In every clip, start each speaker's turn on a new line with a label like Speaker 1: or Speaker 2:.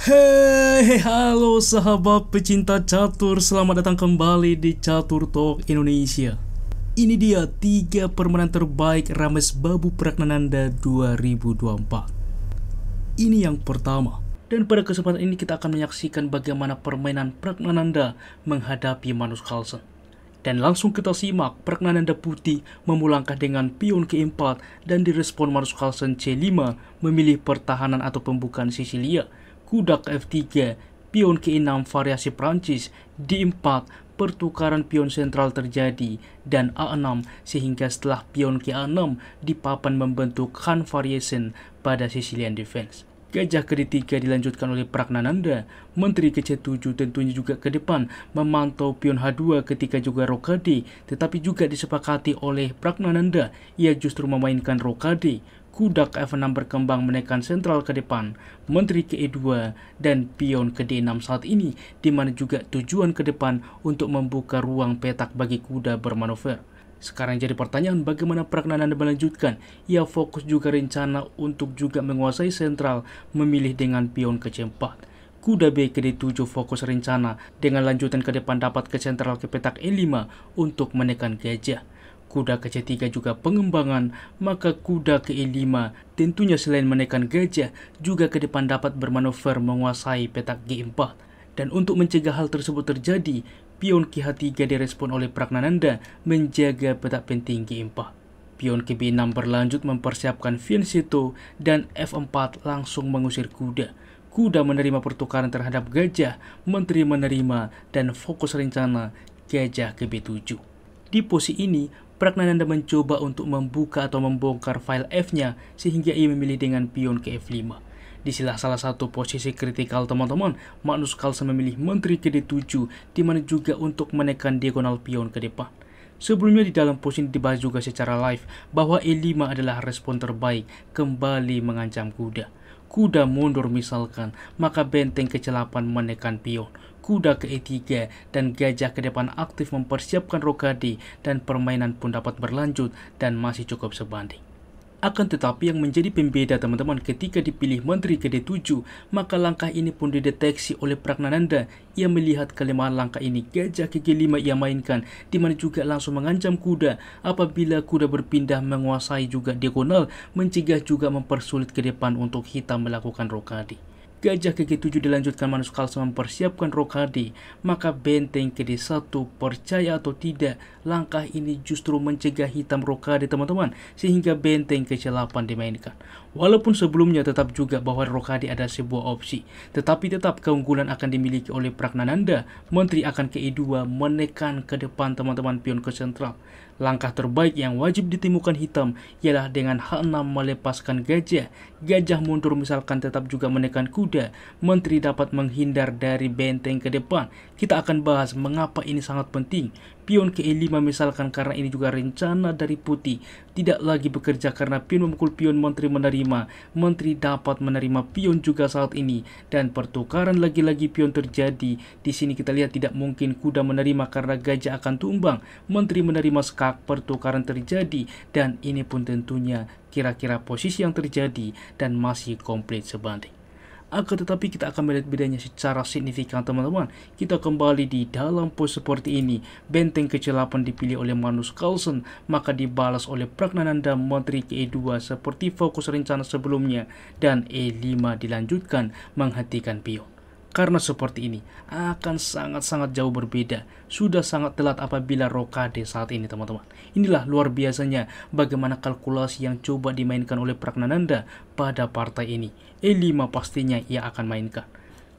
Speaker 1: Halo sahabat pecinta catur, selamat datang kembali di Catur Talk Indonesia. Ini dia 3 permainan terbaik Rames Babu Pragnananda 2024. Ini yang pertama. Dan pada kesempatan ini kita akan menyaksikan bagaimana permainan Pragnananda menghadapi Magnus Carlsen. Dan langsung kita simak Pragnananda Putih memulangkah dengan pion ke-4 dan direspon Magnus Carlsen C5 memilih pertahanan atau pembukaan Sisilia. Kuda ke F3, pion ke-6 variasi Prancis, D4, pertukaran pion sentral terjadi, dan A6 sehingga setelah pion ke A6 di papan membentuk Han variation pada Sicilian defense. Gajah ke D3 dilanjutkan oleh Pragnananda, menteri ke C7 tentunya juga ke depan memantau pion H2 ketika juga rokade, tetapi juga disepakati oleh Pragnananda, ia justru memainkan rokade. Kuda ke F6 berkembang menekan sentral ke depan, menteri ke E2, dan pion ke D6 saat ini, di mana juga tujuan ke depan untuk membuka ruang petak bagi kuda bermanuver. Sekarang jadi pertanyaan bagaimana Pragnananda melanjutkan. Ia fokus juga rencana untuk juga menguasai sentral, memilih dengan pion ke C4. Kuda B ke D7 fokus rencana dengan lanjutan ke depan dapat ke sentral ke petak E5 untuk menekan gajah. Kuda ke C3 juga pengembangan, maka kuda ke E5 tentunya selain menekan gajah, juga ke depan dapat bermanuver menguasai petak G4. Dan untuk mencegah hal tersebut terjadi, pion ke H3 direspon oleh Pragnananda menjaga petak penting G4. Pion ke B6 berlanjut mempersiapkan fianchetto dan F4 langsung mengusir kuda. Kuda menerima pertukaran terhadap gajah, menteri menerima, dan fokus rencana gajah ke B7. Di posisi ini, Pragnananda mencoba untuk membuka atau membongkar file F-nya sehingga ia memilih dengan pion ke F5. Di salah satu posisi kritikal teman-teman, Magnus Carlsen memilih menteri ke D7 di mana juga untuk menekan diagonal pion ke depan. Sebelumnya di dalam post ini dibahas juga secara live bahwa E5 adalah respon terbaik kembali mengancam kuda. Kuda mundur misalkan, maka benteng ke-8 menekan pion. Kuda ke E3 dan gajah ke depan aktif mempersiapkan rokade dan permainan pun dapat berlanjut dan masih cukup sebanding. Akan tetapi yang menjadi pembeda teman-teman ketika dipilih menteri ke D7, maka langkah ini pun dideteksi oleh Pragnananda. Ia melihat kelemahan langkah ini, gajah ke G5 ia mainkan, di mana juga langsung mengancam kuda. Apabila kuda berpindah menguasai juga diagonal, mencegah juga mempersulit ke depan untuk hitam melakukan rokade. Gajah ke G7 dilanjutkan Magnus Carlsen mempersiapkan rokade, maka benteng ke D1 percaya atau tidak, langkah ini justru mencegah hitam rokade teman-teman, sehingga benteng ke C8 dimainkan. Walaupun sebelumnya tetap juga bahwa rokade ada sebuah opsi, tetapi tetap keunggulan akan dimiliki oleh Pragnananda. Menteri akan ke E2 menekan ke depan teman-teman pion ke sentral. Langkah terbaik yang wajib ditemukan hitam ialah dengan H6 melepaskan gajah. Gajah mundur misalkan tetap juga menekan kuda. Menteri dapat menghindar dari benteng ke depan. Kita akan bahas mengapa ini sangat penting. Pion ke E5 misalkan karena ini juga rencana dari putih. Tidak lagi bekerja karena pion memukul pion, menteri menerima. Menteri dapat menerima pion juga saat ini. Dan pertukaran lagi-lagi pion terjadi. Di sini kita lihat tidak mungkin kuda menerima karena gajah akan tumbang. Menteri menerima skak, pertukaran terjadi. Dan ini pun tentunya kira-kira posisi yang terjadi dan masih komplit sebanding. Akan tetapi kita akan melihat bedanya secara signifikan teman-teman. Kita kembali di dalam pose seperti ini. Benteng ke C8 dipilih oleh Magnus Carlsen, maka dibalas oleh Pragnananda menteri ke E2 seperti fokus rencana sebelumnya, dan E5 dilanjutkan menghentikan pion. Karena seperti ini akan sangat-sangat jauh berbeda. Sudah sangat telat apabila rokade saat ini teman-teman. Inilah luar biasanya bagaimana kalkulasi yang coba dimainkan oleh Pragnananda pada partai ini. E5 pastinya ia akan mainkan.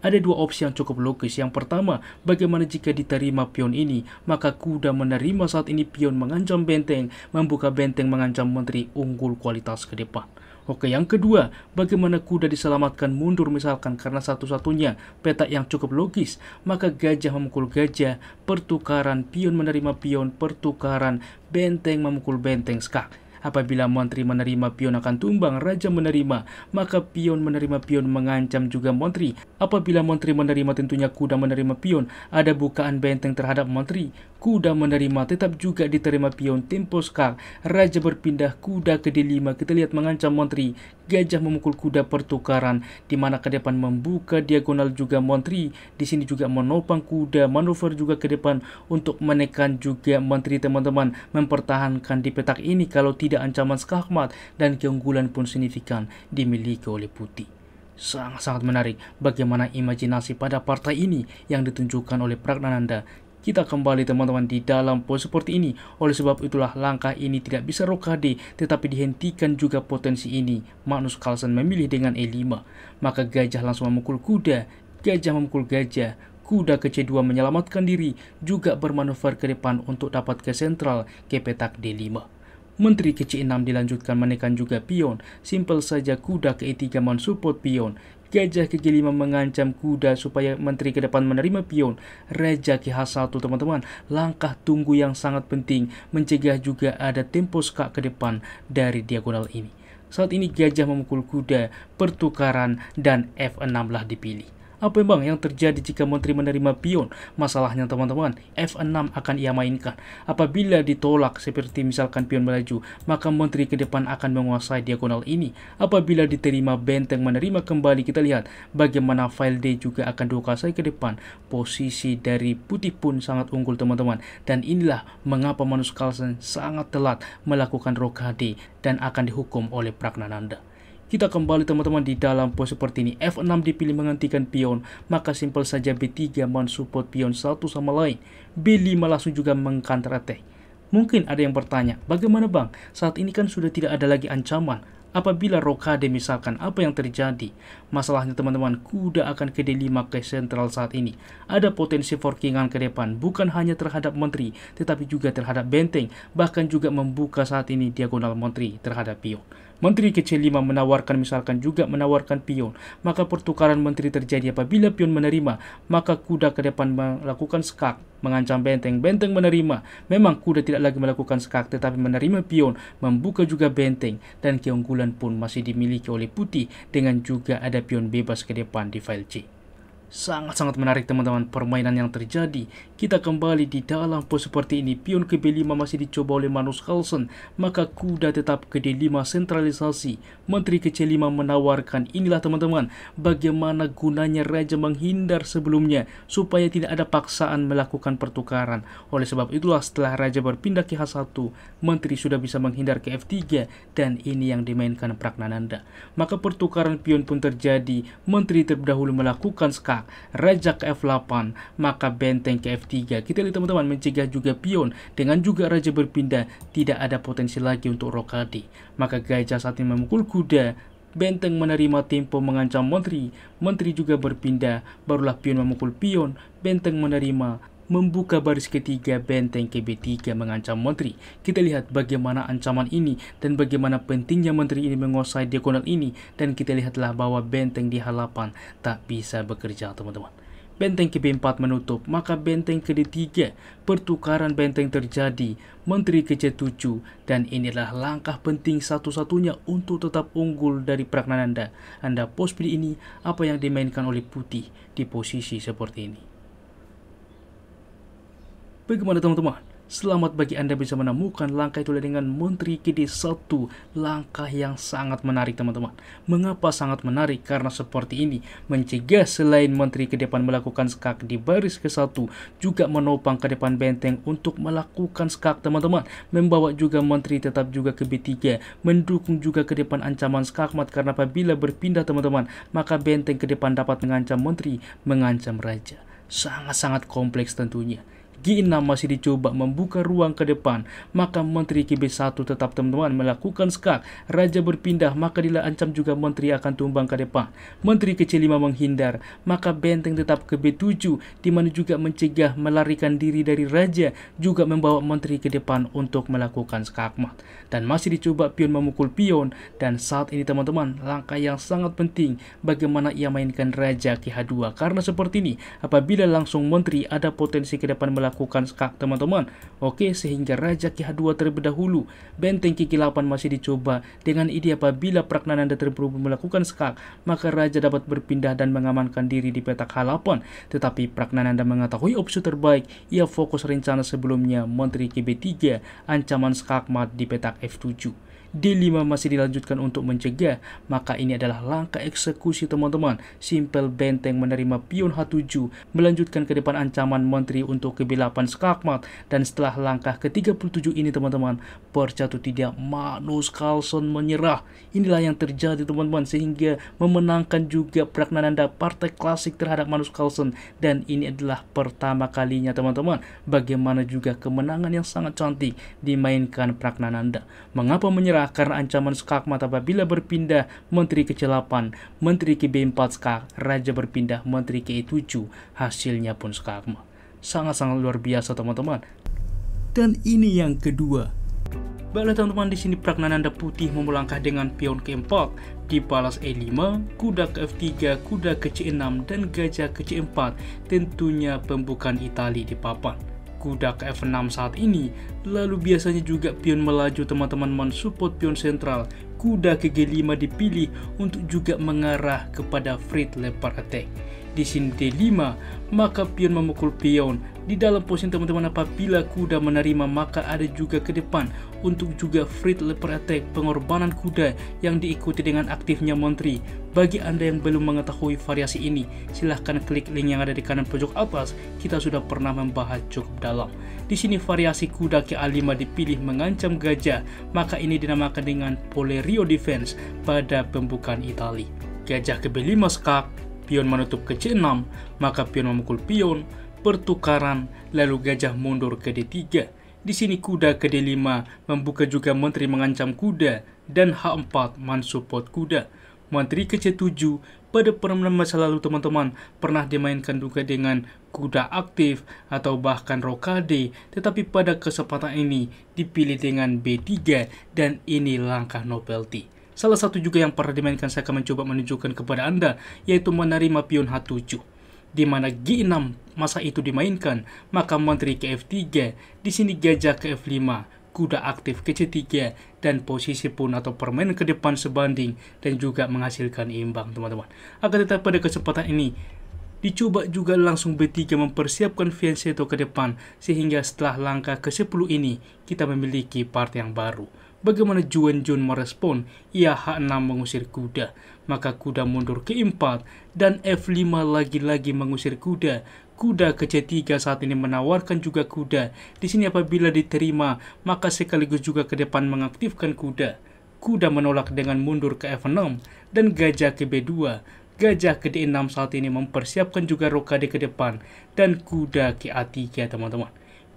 Speaker 1: Ada dua opsi yang cukup logis. Yang pertama, bagaimana jika diterima pion ini, maka kuda menerima saat ini pion mengancam benteng, membuka benteng mengancam menteri, unggul kualitas ke depan. Oke, yang kedua, bagaimana kuda diselamatkan mundur misalkan karena satu-satunya petak yang cukup logis, maka gajah memukul gajah, pertukaran pion menerima pion, pertukaran benteng memukul benteng skak. Apabila menteri menerima, pion akan tumbang, raja menerima, maka pion menerima, pion mengancam juga menteri. Apabila menteri menerima, tentunya kuda menerima pion, ada bukaan benteng terhadap menteri. Kuda menerima, tetap juga diterima pion, tempo skak, raja berpindah, kuda ke D5, kita lihat mengancam menteri. Gajah memukul kuda, pertukaran, di mana ke depan membuka diagonal juga menteri. Di sini juga menopang kuda, manuver juga ke depan untuk menekan juga menteri teman-teman, mempertahankan di petak ini kalau tidak ancaman skakmat, dan keunggulan pun signifikan dimiliki oleh putih. Sangat-sangat menarik bagaimana imajinasi pada partai ini yang ditunjukkan oleh Pragnananda. Kita kembali teman-teman di dalam pose seperti ini. Oleh sebab itulah langkah ini tidak bisa rokade, tetapi dihentikan juga potensi ini. Magnus Carlsen memilih dengan E5. Maka gajah langsung memukul kuda, gajah memukul gajah. Kuda ke C2 menyelamatkan diri, juga bermanuver ke depan untuk dapat ke sentral ke petak D5. Menteri ke C6 dilanjutkan menekan juga pion. Simpel saja, kuda ke E3 mensupport pion. Gajah ke G5 mengancam kuda supaya menteri ke depan menerima pion. Raja ke H1 teman-teman, langkah tunggu yang sangat penting, mencegah juga ada tempo skak ke depan dari diagonal ini. Saat ini gajah memukul kuda, pertukaran, dan F6 lah dipilih. Apa memang yang terjadi jika menteri menerima pion? Masalahnya teman-teman, F6 akan ia mainkan. Apabila ditolak seperti misalkan pion melaju, maka menteri ke depan akan menguasai diagonal ini. Apabila diterima benteng menerima kembali, kita lihat bagaimana file D juga akan dikuasai ke depan. Posisi dari putih pun sangat unggul teman-teman. Dan inilah mengapa Magnus Carlsen sangat telat melakukan rokade dan akan dihukum oleh Pragnananda. Kita kembali teman-teman di dalam pose seperti ini. F6 dipilih menghentikan pion, maka simpel saja B3 mensupport pion satu sama lain. B5 langsung juga mengcounter attack. Mungkin ada yang bertanya, bagaimana bang? Saat ini kan sudah tidak ada lagi ancaman. Apabila rokade misalkan, apa yang terjadi? Masalahnya teman-teman, kuda akan ke D5 ke sentral saat ini. Ada potensi forkingan ke depan, bukan hanya terhadap menteri, tetapi juga terhadap benteng, bahkan juga membuka saat ini diagonal menteri terhadap pion. Menteri ke C5 menawarkan misalkan juga menawarkan pion, maka pertukaran menteri terjadi. Apabila pion menerima, maka kuda ke depan melakukan skak, mengancam benteng, benteng menerima. Memang kuda tidak lagi melakukan skak, tetapi menerima pion, membuka juga benteng, dan keunggulan pun masih dimiliki oleh putih, dengan juga ada pion bebas ke depan di file C. Sangat-sangat menarik teman-teman permainan yang terjadi. Kita kembali di dalam pose seperti ini. Pion ke B5 masih dicoba oleh Magnus Carlsen, maka kuda tetap ke D5 sentralisasi. Menteri ke C5 menawarkan. Inilah teman-teman bagaimana gunanya raja menghindar sebelumnya supaya tidak ada paksaan melakukan pertukaran. Oleh sebab itulah setelah raja berpindah ke H1, menteri sudah bisa menghindar ke F3, dan ini yang dimainkan Pragnananda. Maka pertukaran pion pun terjadi. Menteri terlebih dahulu melakukan skak, raja ke F8, maka benteng ke F3. Kita lihat teman-teman, mencegah juga pion, dengan juga raja berpindah, tidak ada potensi lagi untuk rokade. Maka gajah saat ini memukul kuda, benteng menerima tempo mengancam menteri, menteri juga berpindah, barulah pion memukul pion, benteng menerima, membuka baris ketiga, benteng ke B3 mengancam menteri. Kita lihat bagaimana ancaman ini dan bagaimana pentingnya menteri ini menguasai diagonal ini, dan kita lihatlah bahwa benteng di H8 tak bisa bekerja teman-teman. Benteng ke B4 menutup, maka benteng ke D3, pertukaran benteng terjadi, menteri ke C7, dan inilah langkah penting satu-satunya untuk tetap unggul dari Pragnananda. Anda pos pilih ini, apa yang dimainkan oleh putih di posisi seperti ini. Bagaimana teman-teman? Selamat bagi Anda bisa menemukan langkah itu dengan menteri ke D1. Langkah yang sangat menarik teman-teman. Mengapa sangat menarik? Karena seperti ini mencegah selain menteri ke depan melakukan skak di baris ke-1, juga menopang ke depan benteng untuk melakukan skak teman-teman. Membawa juga menteri tetap juga ke B3, mendukung juga ke depan ancaman skakmat, karena apabila berpindah teman-teman, maka benteng ke depan dapat mengancam menteri, mengancam raja. Sangat-sangat kompleks tentunya. G6 masih dicoba membuka ruang ke depan, maka menteri ke B1 tetap teman-teman melakukan skak, raja berpindah, maka diancam juga menteri akan tumbang ke depan. Menteri ke C5 menghindar, maka benteng tetap ke B7, di mana juga mencegah melarikan diri dari raja, juga membawa menteri ke depan untuk melakukan skakmat. Dan masih dicoba pion memukul pion, dan saat ini teman-teman langkah yang sangat penting bagaimana ia mainkan raja ke H2, karena seperti ini apabila langsung menteri ada potensi ke depan melakukan melakukan skak teman-teman. Oke, sehingga Raja Ki H2 terlebih dahulu. Benteng Ki G8 masih dicoba dengan ide apabila Praknananda terburu melakukan skak, maka Raja dapat berpindah dan mengamankan diri di petak H8. Tetapi Praknananda mengetahui opsi terbaik, ia fokus rencana sebelumnya Menteri Ki B3, ancaman skakmat di petak F7. D5 masih dilanjutkan untuk mencegah, maka ini adalah langkah eksekusi teman-teman. Simpel benteng menerima pion H7, melanjutkan ke depan ancaman menteri untuk ke B8 skakmat, dan setelah langkah ke-37 ini teman-teman, percatu tidak, Magnus Carlsen menyerah. Inilah yang terjadi teman-teman, sehingga memenangkan juga Praknananda partai klasik terhadap Magnus Carlsen, dan ini adalah pertama kalinya teman-teman. Bagaimana juga kemenangan yang sangat cantik dimainkan Praknananda. Mengapa menyerah? Karena ancaman skakmat apabila berpindah menteri ke C8, menteri ke B4 skak, Raja berpindah menteri ke E7, hasilnya pun skakmat. Sangat-sangat luar biasa teman-teman. Dan ini yang kedua. Baiklah teman-teman, di sini Praknananda putih memulangkah dengan pion ke-4, dibalas E5, kuda ke F3, kuda ke C6, dan gajah ke C4. Tentunya pembukaan Itali di papan. Kuda ke F6 saat ini, lalu biasanya juga pion melaju teman-teman mensupport pion sentral. Kuda ke G5 dipilih untuk juga mengarah kepada Frit leopard attack. Di sini D5, maka pion memukul pion. Di dalam posisi teman-teman apabila kuda menerima, maka ada juga ke depan untuk juga Frit leopard attack, pengorbanan kuda yang diikuti dengan aktifnya menteri. Bagi Anda yang belum mengetahui variasi ini, silahkan klik link yang ada di kanan pojok atas. Kita sudah pernah membahas cukup dalam. Di sini variasi kuda ke A5 dipilih mengancam gajah, maka ini dinamakan dengan Polerio defense pada pembukaan Itali. Gajah ke B5 skak, pion menutup ke C6, maka pion memukul pion, pertukaran, lalu gajah mundur ke D3. Di sini kuda ke D5 membuka juga menteri mengancam kuda, dan H4 mensupport kuda. Menteri ke C7 pada permainan masa lalu teman-teman pernah dimainkan juga dengan kuda aktif atau bahkan rokade, tetapi pada kesempatan ini dipilih dengan B3, dan ini langkah novelty. Salah satu juga yang pernah dimainkan saya akan mencoba menunjukkan kepada Anda, yaitu menerima pion H7, di mana G6 masa itu dimainkan, maka menteri ke F3, di sini gajah ke F5, kuda aktif ke C3, dan posisi pun atau permainan ke depan sebanding dan juga menghasilkan imbang teman-teman. Akan tetapi pada kesempatan ini dicoba juga langsung B3 mempersiapkan fianchetto ke depan, sehingga setelah langkah ke-10 ini kita memiliki part yang baru. Bagaimana Juan Jun merespon? Ia H6 mengusir kuda, maka kuda mundur ke E4, dan F5 lagi-lagi mengusir kuda. Kuda ke C3 saat ini menawarkan juga kuda. Di sini apabila diterima, maka sekaligus juga ke depan mengaktifkan kuda. Kuda menolak dengan mundur ke F6, dan gajah ke B2. Gajah ke D6 saat ini mempersiapkan juga rokade ke depan, dan kuda ke A3 teman-teman.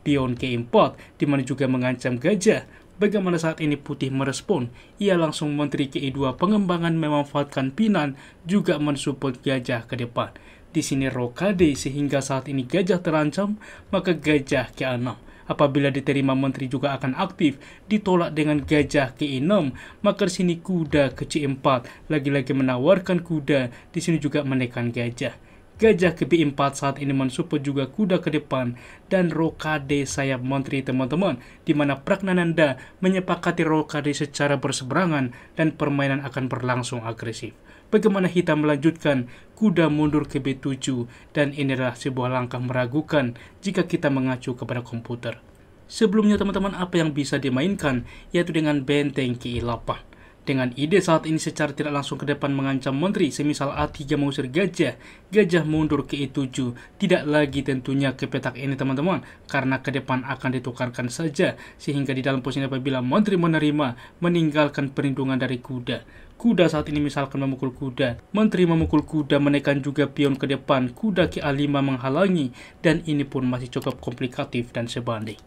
Speaker 1: Pion ke E4, di mana juga mengancam gajah. Bagaimana saat ini putih merespon? Ia langsung menteri ke E2, pengembangan memanfaatkan pinan, juga mensupport gajah ke depan. Di sini rokade, sehingga saat ini gajah terancam, maka gajah ke A6. Apabila diterima menteri juga akan aktif, ditolak dengan gajah ke E6, maka di sini kuda ke C4, lagi-lagi menawarkan kuda, di sini juga menekan gajah. Gajah ke B4 saat ini mensupport juga kuda ke depan, dan rokade sayap menteri teman-teman, di mana Praknananda menyepakati rokade secara berseberangan dan permainan akan berlangsung agresif. Bagaimana hitam melanjutkan, kuda mundur ke B7, dan inilah sebuah langkah meragukan jika kita mengacu kepada komputer. Sebelumnya teman-teman, apa yang bisa dimainkan yaitu dengan benteng ke E8. Dengan ide saat ini secara tidak langsung ke depan mengancam menteri, semisal A3 mengusir gajah, gajah mundur ke E7, tidak lagi tentunya ke petak ini teman-teman, karena ke depan akan ditukarkan saja, sehingga di dalam posisi apabila menteri menerima, meninggalkan perlindungan dari kuda. Kuda saat ini misalkan memukul kuda, menteri memukul kuda, menekan juga pion ke depan, kuda ke A5 menghalangi, dan ini pun masih cukup komplikatif dan sebanding.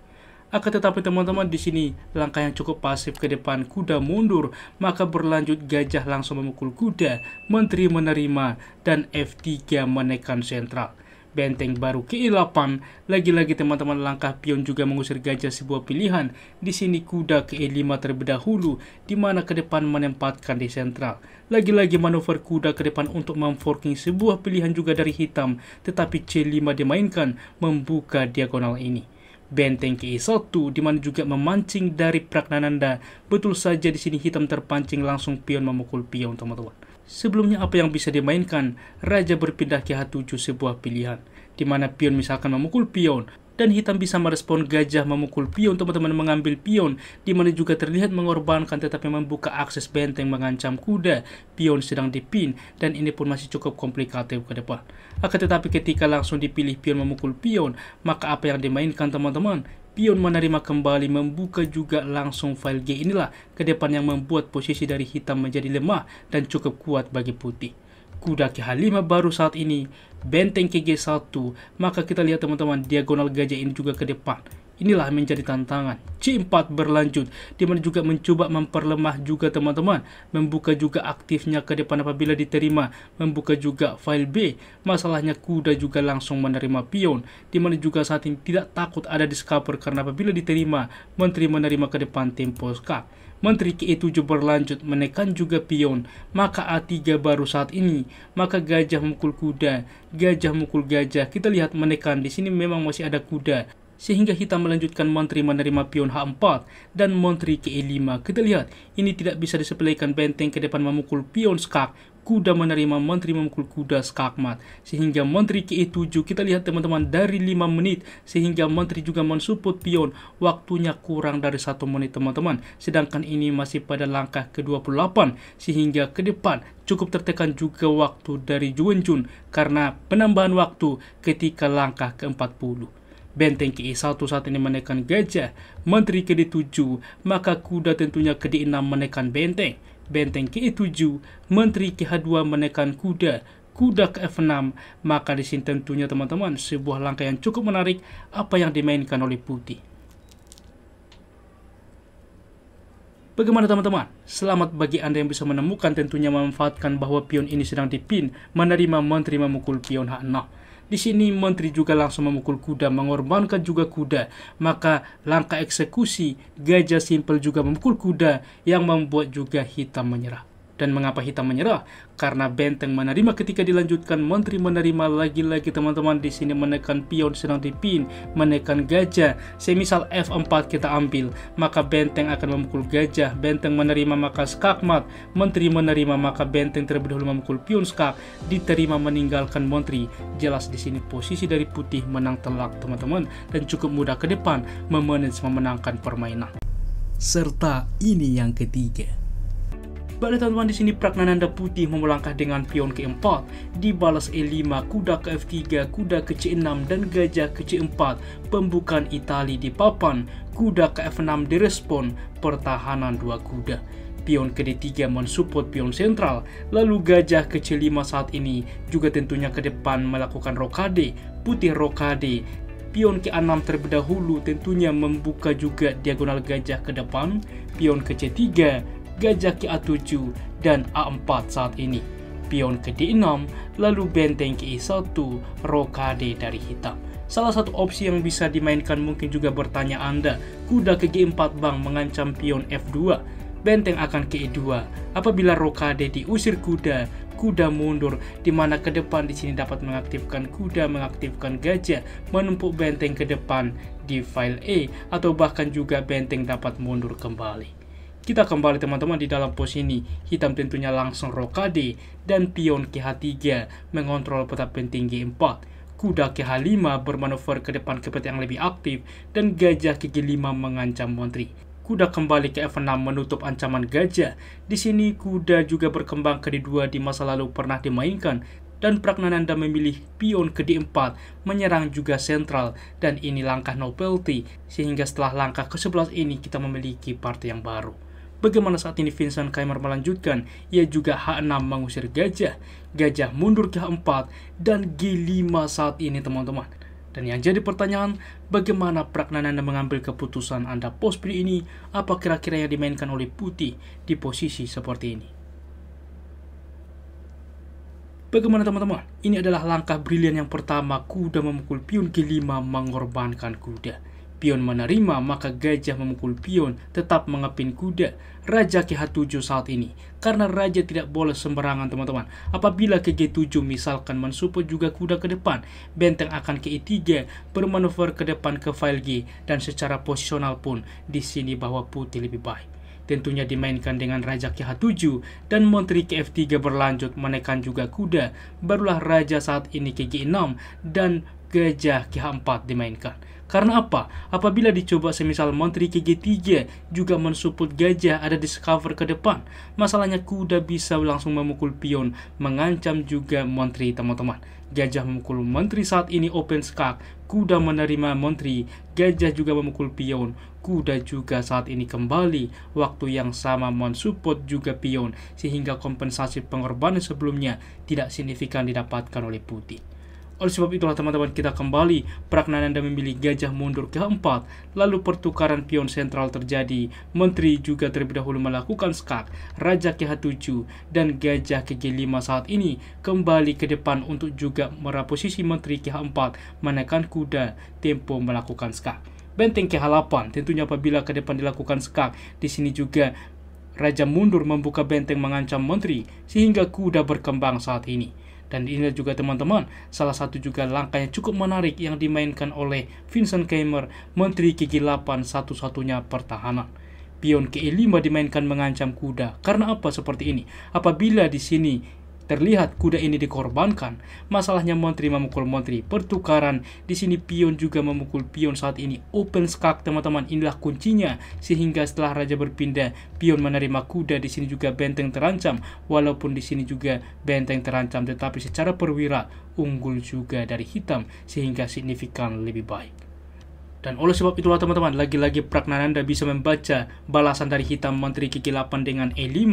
Speaker 1: Akan tetapi teman-teman, di sini langkah yang cukup pasif ke depan, kuda mundur, maka berlanjut gajah langsung memukul kuda, menteri menerima, dan F3 menekan sentral. Benteng baru ke E8. Lagi-lagi teman-teman, langkah pion juga mengusir gajah sebuah pilihan. Di sini kuda ke E5 terlebih dahulu, di mana ke depan menempatkan di sentral. Lagi-lagi manuver kuda ke depan untuk memforking sebuah pilihan juga dari hitam, tetapi C5 dimainkan membuka diagonal ini. Benteng ke E1 di mana juga memancing dari Pragnananda. Betul saja di sini hitam terpancing, langsung pion memukul pion teman-teman. Sebelumnya apa yang bisa dimainkan? Raja berpindah ke H7 sebuah pilihan, di mana pion misalkan memukul pion, dan hitam bisa merespon gajah memukul pion, teman-teman, mengambil pion, di mana juga terlihat mengorbankan tetapi membuka akses benteng mengancam kuda. Pion sedang dipin, dan ini pun masih cukup komplikatif ke depan. Akan tetapi ketika langsung dipilih pion memukul pion, maka apa yang dimainkan teman-teman? Pion menerima kembali, membuka juga langsung file G. Inilah ke depan yang membuat posisi dari hitam menjadi lemah dan cukup kuat bagi putih. Kuda ke H5 baru saat ini, benteng ke G1, maka kita lihat teman-teman, diagonal gajah ini juga ke depan. Inilah menjadi tantangan. C4 berlanjut, di mana juga mencoba memperlemah juga teman-teman, membuka juga aktifnya ke depan apabila diterima, membuka juga file B. Masalahnya kuda juga langsung menerima pion, di mana juga saat ini tidak takut ada discover karena apabila diterima, menteri menerima ke depan tempo skak. Menteri ke E7 berlanjut, menekan juga pion, maka A3 baru saat ini, maka gajah memukul kuda, gajah memukul gajah. Kita lihat menekan, di sini memang masih ada kuda, sehingga hitam melanjutkan menteri menerima pion H4 dan menteri ke E5. Kita lihat, ini tidak bisa disepelekan, benteng ke depan memukul pion skak, kuda menerima, menteri memukul kuda skakmat, sehingga menteri ke E7. Kita lihat teman-teman, dari 5 menit, sehingga menteri juga mensupport pion, waktunya kurang dari 1 menit teman-teman, sedangkan ini masih pada langkah ke-28, sehingga ke depan cukup tertekan juga waktu dari Juwenjun karena penambahan waktu ketika langkah ke-40. Benteng ke E1 saat ini menekan gajah, menteri ke D7, maka kuda tentunya ke D6 menekan benteng. Benteng ke E7, menteri ke H2 menekan kuda, kuda ke F6, maka di sini tentunya teman-teman sebuah langkah yang cukup menarik apa yang dimainkan oleh putih. Bagaimana teman-teman? Selamat bagi Anda yang bisa menemukan, tentunya memanfaatkan bahwa pion ini sedang dipin, menerima menteri memukul pion H6. Di sini menteri juga langsung memukul kuda, mengorbankan juga kuda, maka langkah eksekusi gajah simpel juga memukul kuda yang membuat juga hitam menyerah. Dan mengapa hitam menyerah? Karena benteng menerima ketika dilanjutkan, menteri menerima lagi-lagi teman-teman. Di sini menekan pion sedang dipin, menekan gajah. Semisal F4 kita ambil, maka benteng akan memukul gajah. Benteng menerima maka skakmat, menteri menerima maka benteng terlebih dahulu memukul pion skak, diterima meninggalkan menteri. Jelas di sini posisi dari putih menang telak teman-teman, dan cukup mudah ke depan memanage memenangkan permainan. Serta ini yang ketiga. Baiklah teman-teman, di sini Pragnananda putih memulangkah dengan pion ke-4, dibalas E5, kuda ke F3, kuda ke C6, dan gajah ke C4. Pembukaan Itali di papan, kuda ke F6 direspon, pertahanan 2 kuda. Pion ke D3 mensupport pion sentral, lalu gajah ke C5 saat ini juga tentunya ke depan melakukan rokade, putih rokade. Pion ke A6 terlebih dahulu tentunya membuka juga diagonal gajah ke depan, pion ke C3, gajah ke A7, dan A4 saat ini. Pion ke D6, lalu benteng ke E1, rokade dari hitam. Salah satu opsi yang bisa dimainkan mungkin juga bertanya Anda, kuda ke G4 bang mengancam pion F2, benteng akan ke E2. Apabila rokade diusir kuda, kuda mundur, di mana ke depan di sini dapat mengaktifkan kuda, mengaktifkan gajah, menumpuk benteng ke depan di file E, atau bahkan juga benteng dapat mundur kembali. Kita kembali teman-teman di dalam pos ini, hitam tentunya langsung rokade, dan pion ke H3 mengontrol peta penting G4. Kuda ke H5 bermanuver ke depan ke peta yang lebih aktif, dan gajah ke G5 mengancam menteri. Kuda kembali ke F6 menutup ancaman gajah. Di sini kuda juga berkembang ke D2 di masa lalu pernah dimainkan, dan Pragnananda memilih pion ke D4 menyerang juga sentral, dan ini langkah novelty, sehingga setelah langkah ke-11 ini kita memiliki partai yang baru. Bagaimana saat ini Vincent Keimer melanjutkan? Ia juga H6 mengusir gajah, gajah mundur ke H4, dan G5 saat ini teman-teman. Dan yang jadi pertanyaan, bagaimana Pragnananda mengambil keputusan Anda pos pilih ini? Apa kira-kira yang dimainkan oleh putih di posisi seperti ini? Bagaimana teman-teman? Ini adalah langkah brilian yang pertama, kuda memukul pion G5 mengorbankan kuda. Pion menerima, maka gajah memukul pion, tetap mengepin kuda. Raja ke H7 saat ini, karena raja tidak boleh sembarangan teman-teman. Apabila ke G7 misalkan mensupport juga kuda ke depan, benteng akan ke E3, bermanuver ke depan ke file G, dan secara posisional pun di sini bahwa putih lebih baik. Tentunya dimainkan dengan raja ke H7 dan menteri ke F3 berlanjut menekan juga kuda. Barulah raja saat ini ke G6 dan gajah ke H4 dimainkan. Karena apa? Apabila dicoba semisal menteri ke G3 juga mensupport gajah ada discover ke depan, masalahnya kuda bisa langsung memukul pion, mengancam juga menteri teman-teman. Gajah memukul menteri saat ini open skak, kuda menerima menteri, gajah juga memukul pion, kuda juga saat ini kembali waktu yang sama mensupport juga pion, sehingga kompensasi pengorbanan sebelumnya tidak signifikan didapatkan oleh putih. Oleh sebab itulah teman-teman, kita kembali Pragnananda memilih gajah mundur ke H4, lalu pertukaran pion sentral terjadi, menteri juga terlebih dahulu melakukan skak, raja ke H7 dan gajah ke G5 saat ini kembali ke depan untuk juga meraposisi menteri ke H4, menekan kuda, tempo melakukan skak. Benteng ke H8 tentunya apabila ke depan dilakukan skak, di sini juga raja mundur membuka benteng mengancam menteri sehingga kuda berkembang saat ini. Dan inilah juga teman-teman, salah satu juga langkah yang cukup menarik yang dimainkan oleh Vincent Keimer, menteri ke G8 satu-satunya pertahanan. Pion ke E5 dimainkan mengancam kuda. Karena apa seperti ini? Apabila di sini terlihat kuda ini dikorbankan, masalahnya menteri memukul menteri, pertukaran di sini pion juga memukul pion saat ini open skak teman-teman. Inilah kuncinya, sehingga setelah raja berpindah, pion menerima kuda, di sini juga benteng terancam, walaupun di sini juga benteng terancam, tetapi secara perwira unggul juga dari hitam sehingga signifikan lebih baik. Dan oleh sebab itulah teman-teman, lagi-lagi Pragnananda bisa membaca balasan dari hitam menteri ke G8 dengan E5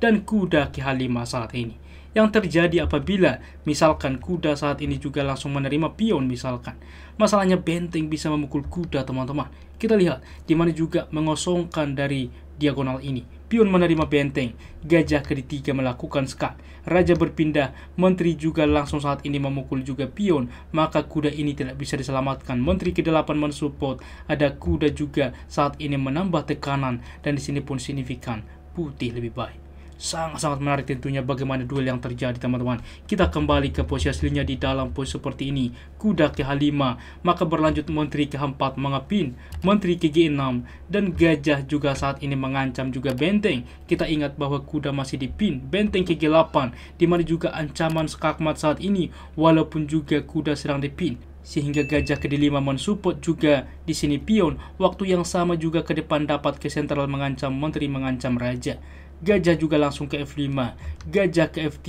Speaker 1: dan kuda ke H5 saat ini. Yang terjadi apabila misalkan kuda saat ini juga langsung menerima pion misalkan, masalahnya benteng bisa memukul kuda teman-teman. Kita lihat di mana juga mengosongkan dari diagonal ini, pion menerima benteng, gajah ke D3 melakukan skak, raja berpindah, menteri juga langsung saat ini memukul juga pion, maka kuda ini tidak bisa diselamatkan. Menteri ke-8 mensupport, ada kuda juga saat ini menambah tekanan, dan di sini pun signifikan putih lebih baik. Sangat-sangat menarik tentunya bagaimana duel yang terjadi teman-teman. Kita kembali ke posisi aslinya di dalam posisi seperti ini, kuda ke H5, maka berlanjut menteri ke H4 mengepin, menteri ke G6, dan gajah juga saat ini mengancam juga benteng. Kita ingat bahwa kuda masih dipin, benteng ke G8, dimana juga ancaman skakmat saat ini, walaupun juga kuda sedang dipin, sehingga gajah ke D5 mensupport juga di sini pion, waktu yang sama juga ke depan dapat ke sentral mengancam menteri, mengancam raja. Gajah juga langsung ke F5, gajah ke F3,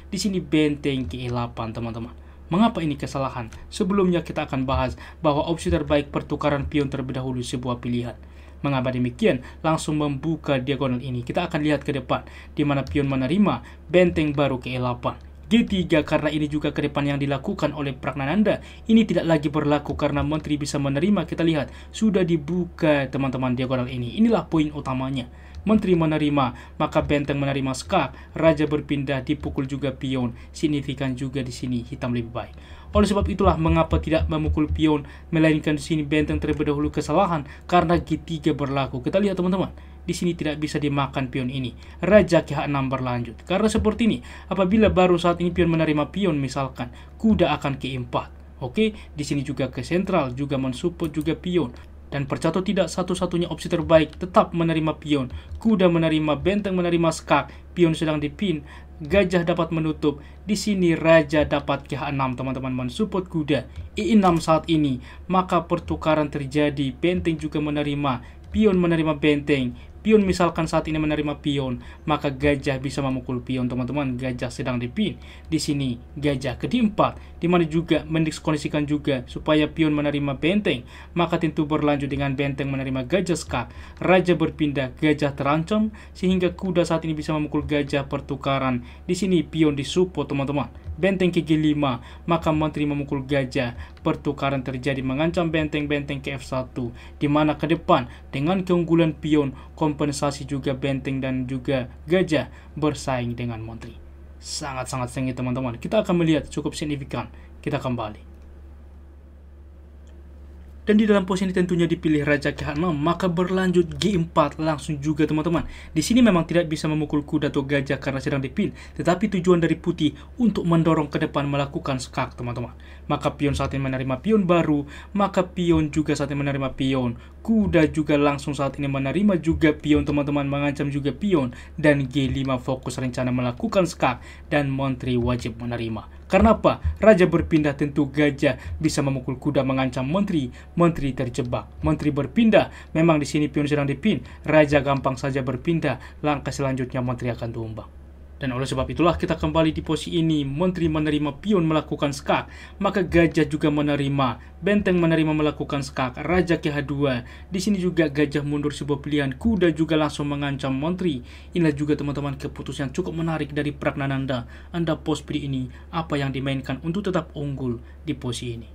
Speaker 1: di sini benteng ke E8 teman-teman. Mengapa ini kesalahan? Sebelumnya kita akan bahas bahwa opsi terbaik pertukaran pion terlebih dahulu sebuah pilihan. Mengapa demikian? Langsung membuka diagonal ini. Kita akan lihat ke depan, di mana pion menerima, benteng baru ke E8. G3 karena ini juga ke depan yang dilakukan oleh Pragnananda. Ini tidak lagi berlaku karena menteri bisa menerima. Kita lihat sudah dibuka teman-teman diagonal ini. Inilah poin utamanya. Menteri menerima, maka benteng menerima skak, raja berpindah, dipukul juga pion. Signifikan juga di sini hitam lebih baik. Oleh sebab itulah mengapa tidak memukul pion, melainkan di sini benteng terlebih dahulu kesalahan karena G3 berlaku. Kita lihat teman-teman, di sini tidak bisa dimakan pion ini. Raja ke H6 berlanjut. Karena seperti ini, apabila baru saat ini pion menerima pion misalkan, kuda akan ke E4. Oke, di sini juga ke sentral, juga mensupport juga pion. Dan percato tidak, satu-satunya opsi terbaik tetap menerima pion. Kuda menerima, benteng menerima skak, pion sedang dipin, gajah dapat menutup. Di sini raja dapat ke H6 teman-teman mensupport kuda. E6 saat ini, maka pertukaran terjadi, benteng juga menerima, pion menerima benteng. Pion misalkan saat ini menerima pion, maka gajah bisa memukul pion teman-teman. Gajah sedang dipin. Di sini gajah ke D4, di mana juga mendiskondisikan juga supaya pion menerima benteng, maka tentu berlanjut dengan benteng menerima gajah skak. Raja berpindah, gajah terancam sehingga kuda saat ini bisa memukul gajah. Pertukaran di sini pion disupport teman-teman. Benteng ke G5, maka menteri memukul gajah. Pertukaran terjadi mengancam benteng-benteng ke F1, di mana ke depan dengan keunggulan pion, kompensasi juga benteng dan juga gajah bersaing dengan menteri. sangat-sangat sengit teman-teman. Kita akan melihat cukup signifikan. Kita kembali. Dan di dalam posisi ini tentunya dipilih Raja ke H6, maka berlanjut G4 langsung juga teman-teman. Di sini memang tidak bisa memukul kuda atau gajah karena sedang dipin, tetapi tujuan dari putih untuk mendorong ke depan melakukan skak teman-teman. Maka pion saat ini menerima pion baru, maka pion juga saat ini menerima pion. Kuda juga langsung saat ini menerima juga pion teman-teman, mengancam juga pion. Dan G5 fokus rencana melakukan skak dan menteri wajib menerima. Karena apa? Raja berpindah tentu gajah bisa memukul kuda mengancam menteri. Menteri terjebak. Menteri berpindah. Memang di sini pion sedang dipin. Raja gampang saja berpindah. Langkah selanjutnya menteri akan tumbang. Dan oleh sebab itulah kita kembali di posisi ini. Menteri menerima pion melakukan skak. Maka gajah juga menerima. Benteng menerima melakukan skak. Raja ke H2. Di sini juga gajah mundur sebuah pilihan. Kuda juga langsung mengancam menteri. Inilah juga teman-teman keputusan cukup menarik dari Pragnananda. Anda pos pilih ini. Apa yang dimainkan untuk tetap unggul di posisi ini.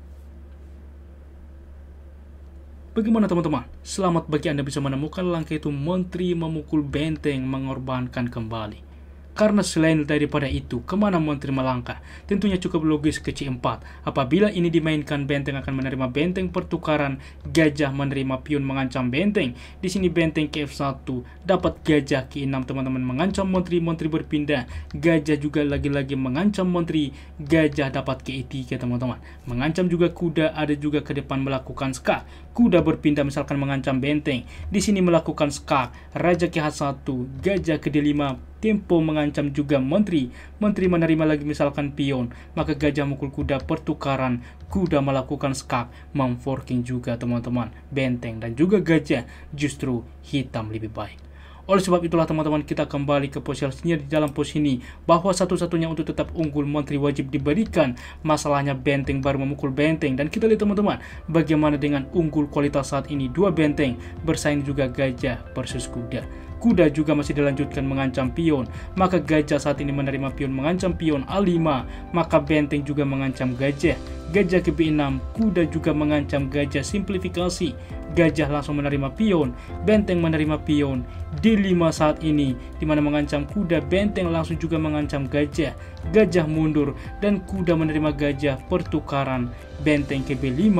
Speaker 1: Bagaimana teman-teman? Selamat bagi Anda bisa menemukan langkah itu. Menteri memukul benteng mengorbankan kembali. Karena selain daripada itu, kemana menteri melangkah? Tentunya cukup logis ke C4. Apabila ini dimainkan, benteng akan menerima benteng pertukaran. Gajah menerima pion mengancam benteng. Di sini benteng ke F1. Dapat gajah ke 6 teman-teman mengancam menteri. Menteri berpindah. Gajah juga lagi-lagi mengancam menteri. Gajah dapat ke E3 teman-teman. Mengancam juga kuda. Ada juga ke depan melakukan skak. Kuda berpindah misalkan mengancam benteng. Di sini melakukan skak. Raja ke H1. Gajah ke D5. Tempo mengancam juga menteri. Menteri menerima lagi misalkan pion. Maka gajah mukul kuda pertukaran. Kuda melakukan skak. Memforking juga teman-teman. Benteng dan juga gajah. Justru hitam lebih baik. Oleh sebab itulah teman-teman kita kembali ke posisinya di dalam posisi ini. Bahwa satu-satunya untuk tetap unggul menteri wajib diberikan. Masalahnya benteng baru memukul benteng. Dan kita lihat teman-teman. Bagaimana dengan unggul kualitas saat ini. Dua benteng bersaing juga gajah versus kuda. Kuda juga masih dilanjutkan mengancam pion. Maka gajah saat ini menerima pion mengancam pion A5. Maka benteng juga mengancam gajah. Gajah ke B6. Kuda juga mengancam gajah. Simplifikasi. Gajah langsung menerima pion. Benteng menerima pion. D5 saat ini dimana mengancam kuda. Benteng langsung juga mengancam gajah. Gajah mundur. Dan kuda menerima gajah. Pertukaran. Benteng ke B5.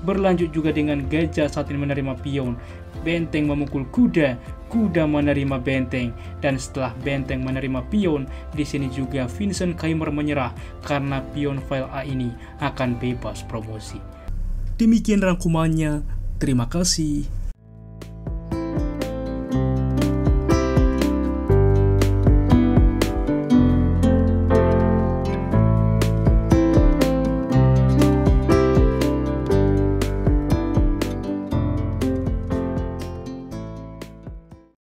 Speaker 1: Berlanjut juga dengan gajah saat ini menerima pion. Benteng memukul kuda. Kuda menerima benteng. Dan setelah benteng menerima pion, di sini juga Vincent Keimer menyerah karena pion file A ini akan bebas promosi. Demikian rangkumannya. Terima kasih.